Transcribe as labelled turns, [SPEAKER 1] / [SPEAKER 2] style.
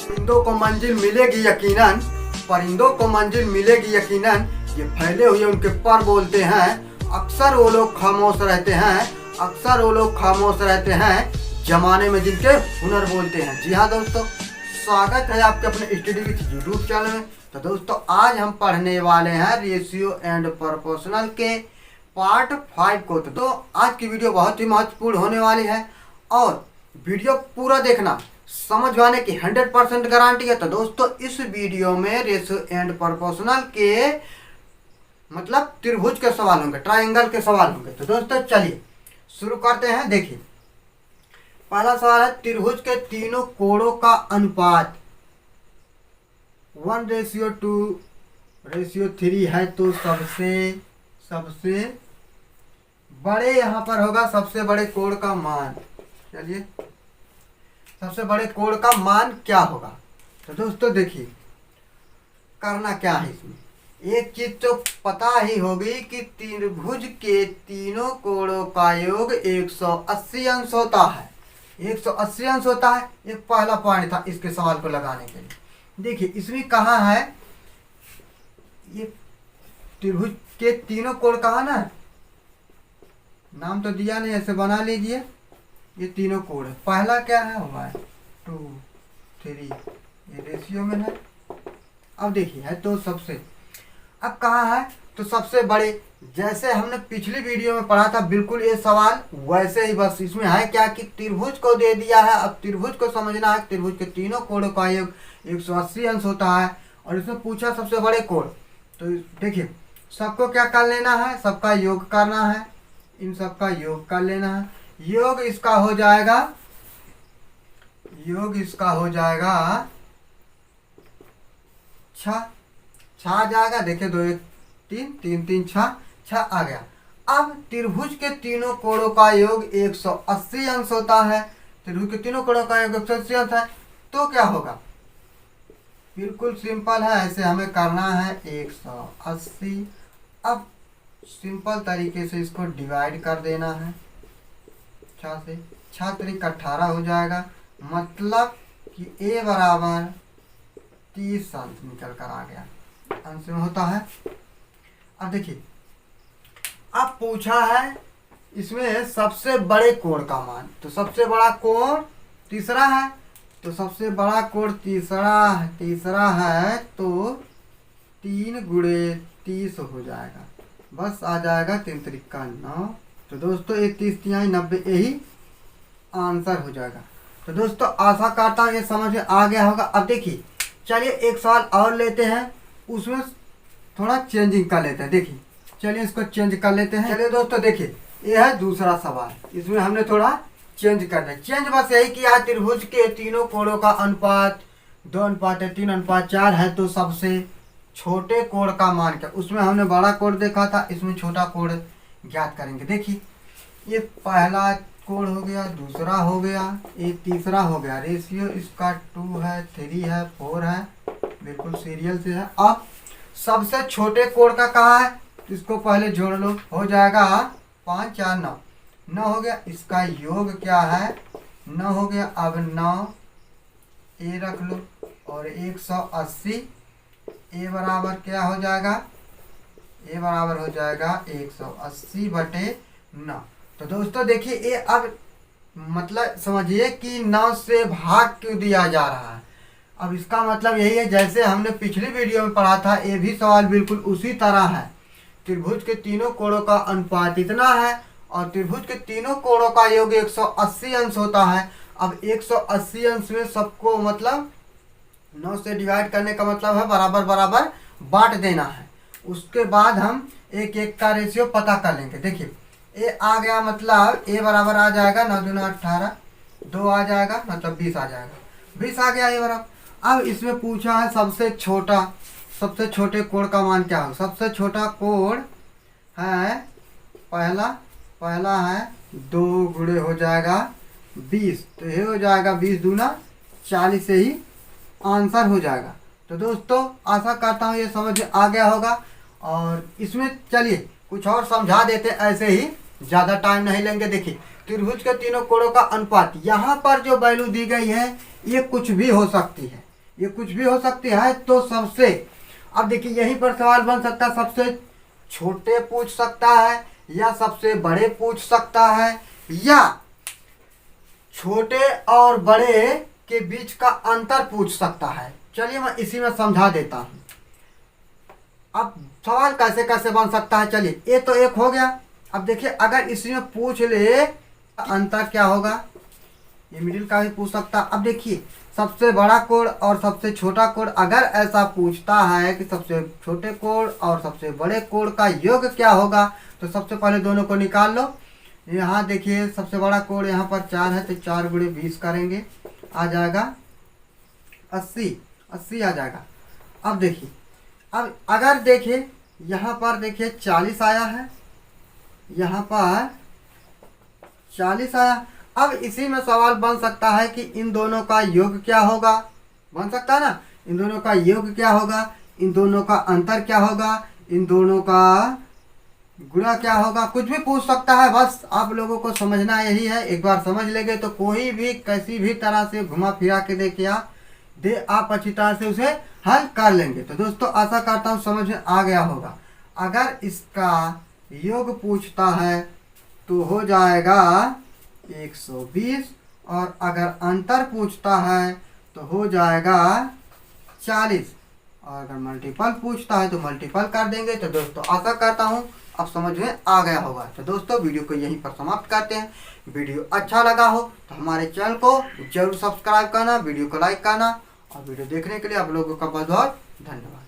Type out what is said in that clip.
[SPEAKER 1] परिंदों को मंजिल मिलेगी यकीनन, परिंदों को मंजिल मिलेगी यकीनन, ये फैले हुए उनके पर बोलते हैं। अक्सर वो लोग खामोश रहते हैं, अक्सर वो लोग खामोश रहते हैं, जमाने में जिनके हुनर बोलते हैं। जी हाँ दोस्तों, स्वागत है आपके अपने स्टडी विथ यूट्यूब चैनल में। तो दोस्तों आज हम पढ़ने वाले हैं रेशियो एंड प्रोपोर्शनल के पार्ट 5 को। तो आज की वीडियो बहुत ही महत्वपूर्ण होने वाली है और वीडियो पूरा देखना, समझ आने की 100% गारंटी है। तो दोस्तों इस वीडियो में रेशियो एंड प्रोपोर्शनल के मतलब त्रिभुज के सवाल होंगे, ट्रायंगल के सवाल होंगे। तो दोस्तों चलिए शुरू करते हैं। देखिए पहला सवाल है, त्रिभुज के तीनों कोणों का अनुपात 1:2:3 है तो सबसे बड़े यहाँ पर होगा सबसे बड़े कोण का मान। चलिए सबसे बड़े कोण का मान क्या होगा। तो दोस्तों देखिए करना क्या है, इसमें एक चीज तो पता ही होगी कि त्रिभुज के तीनों कोणों का योग 180 अंश होता है। 180 अंश होता है, ये पहला पॉइंट था इसके सवाल को लगाने के लिए। देखिए इसमें कहा है ये त्रिभुज के तीनों कोण कहा ना, नाम तो दिया नहीं, ऐसे बना लीजिए। ये तीनों कोण है, पहला क्या है 1 2 3, ये रेशियो में है। अब देखिए है तो सबसे, अब कहा है तो सबसे बड़े, जैसे हमने पिछली वीडियो में पढ़ा था बिल्कुल ये सवाल वैसे ही, बस इसमें है क्या कि त्रिभुज को दे दिया है। अब त्रिभुज को समझना है, त्रिभुज के तीनों कोणों का योग 180 अंश होता है और इसमें पूछा सबसे बड़े कोण। तो देखिए सबको क्या कर लेना है, सबका योग करना है, इन सबका योग कर लेना है। योग इसका हो जाएगा 6 आ जाएगा। देखिए 2 1 3 3 3 6 आ गया। अब त्रिभुज के तीनों कोणों का योग 180 अंश होता है। त्रिभुज के तीनों कोणों का योग 180 अंश है तो क्या होगा, बिल्कुल सिंपल है, ऐसे हमें करना है 180। अब सिंपल तरीके से इसको डिवाइड कर देना है 6 से, 6 3 18 हो जाएगा। मतलब कि a बराबर 30 अंश निकल कर आ गया, अंश में होता है। अब देखिए अब पूछा है इसमें सबसे बड़े कोण का मान, तो सबसे बड़ा कोण तीसरा है, तो सबसे बड़ा कोण तीसरा है तो 3 × 30 हो जाएगा, बस आ जाएगा 3 त्रिका 9। तो दोस्तों 1 30 3 90, यही आंसर हो जाएगा। तो दोस्तों आशा करता हूँ ये समझ में आ गया होगा। अब देखिए चलिए एक सवाल और लेते हैं, उसमें थोड़ा चेंजिंग कर लेते हैं। देखिए चलिए इसको चेंज कर लेते हैं। चलिए दोस्तों देखिए ये है दूसरा सवाल, इसमें हमने थोड़ा चेंज कर दिया। चेंज बस यही किया है, त्रिभुज के तीनों कोणों का अनुपात 2:3:4 है तो सबसे छोटे कोण का मान क्या। उसमें हमने बड़ा कोण देखा था, इसमें छोटा कोण ज्ञात करेंगे। देखिए ये पहला कोण हो गया, दूसरा हो गया, ये तीसरा हो गया। रेशियो इसका 2 है 3 है 4 है, बिल्कुल सीरियल से है। अब सबसे छोटे कोण का कहा है, इसको पहले जोड़ लो, हो जाएगा 5 4 9, 9 हो गया। इसका योग क्या है 9 हो गया। अब 9 ए रख लो और 180, ए बराबर क्या हो जाएगा, ए बराबर हो जाएगा 180/9। तो दोस्तों देखिए ये अब मतलब समझिए कि 9 से भाग क्यों दिया जा रहा है। अब इसका मतलब यही है, जैसे हमने पिछली वीडियो में पढ़ा था, ये भी सवाल बिल्कुल उसी तरह है। त्रिभुज के तीनों कोणों का अनुपात इतना है और त्रिभुज के तीनों कोणों का योग 180 अंश होता है। अब 180 अंश में सबको मतलब 9 से डिवाइड करने का मतलब है बराबर बराबर बांट देना है। उसके बाद हम एक एक का रेशियो पता कर लेंगे। देखिए ए आ गया, मतलब ए बराबर आ जाएगा 9 दूना 18, 2 आ जाएगा मतलब 20 आ जाएगा, 20 आ गया ए बराबर। अब इसमें पूछा है सबसे छोटे कोण का मान क्या हो। सबसे छोटा कोण है पहला है 2 × हो जाएगा 20, तो ये हो जाएगा 20 दूना 40 से ही आंसर हो जाएगा। तो दोस्तों आशा करता हूँ ये समझ में आ गया होगा। और इसमें चलिए कुछ और समझा देते, ऐसे ही ज़्यादा टाइम नहीं लेंगे। देखिए त्रिभुज के तीनों कोणों का अनुपात, यहाँ पर जो वैल्यू दी गई है ये कुछ भी हो सकती है। ये कुछ भी हो सकती है। तो सबसे, अब देखिए यहीं पर सवाल बन सकता है, सबसे छोटे पूछ सकता है या सबसे बड़े पूछ सकता है या छोटे और बड़े के बीच का अंतर पूछ सकता है। चलिए मैं इसी में समझा देता हूं। अब सवाल कैसे कैसे बन सकता है, चलिए ये तो एक हो गया। अब देखिए अगर इसी में पूछ ले अंतर क्या होगा, ये मिडिल का भी पूछ सकता। अब देखिए सबसे बड़ा कोण और सबसे छोटा कोण अगर ऐसा पूछता है कि सबसे छोटे कोण और सबसे बड़े कोण का योग क्या होगा, तो सबसे पहले दोनों को निकाल लो। यहाँ देखिए सबसे बड़ा कोण यहाँ पर 4 है, तो 4 गुणे 20 करेंगे, आ जाएगा 80 आ जाएगा। अब देखिए, अब अगर देखिए यहाँ पर देखिए 40 आया है, यहाँ पर 40 आया। अब इसी में सवाल बन सकता है कि इन दोनों का योग क्या होगा, बन सकता है ना, इन दोनों का योग क्या होगा, इन दोनों का अंतर क्या होगा, इन दोनों का गुणा क्या होगा, कुछ भी पूछ सकता है। बस आप लोगों को समझना यही है, एक बार समझ लेंगे तो कोई भी कैसी भी तरह से घुमा फिरा के देखिए आप अच्छी तरह से उसे हल कर लेंगे। तो दोस्तों आशा करता हूँ समझ में आ गया होगा। अगर इसका योग पूछता है तो हो जाएगा 120 और अगर अंतर पूछता है तो हो जाएगा 40 और अगर मल्टीपल पूछता है तो मल्टीपल कर देंगे। तो दोस्तों आशा करता हूँ अब समझ में आ गया होगा। तो दोस्तों वीडियो को यहीं पर समाप्त करते हैं। वीडियो अच्छा लगा हो तो हमारे चैनल को जरूर सब्सक्राइब करना, वीडियो को लाइक करना और वीडियो देखने के लिए आप लोगों का बहुत बहुत धन्यवाद।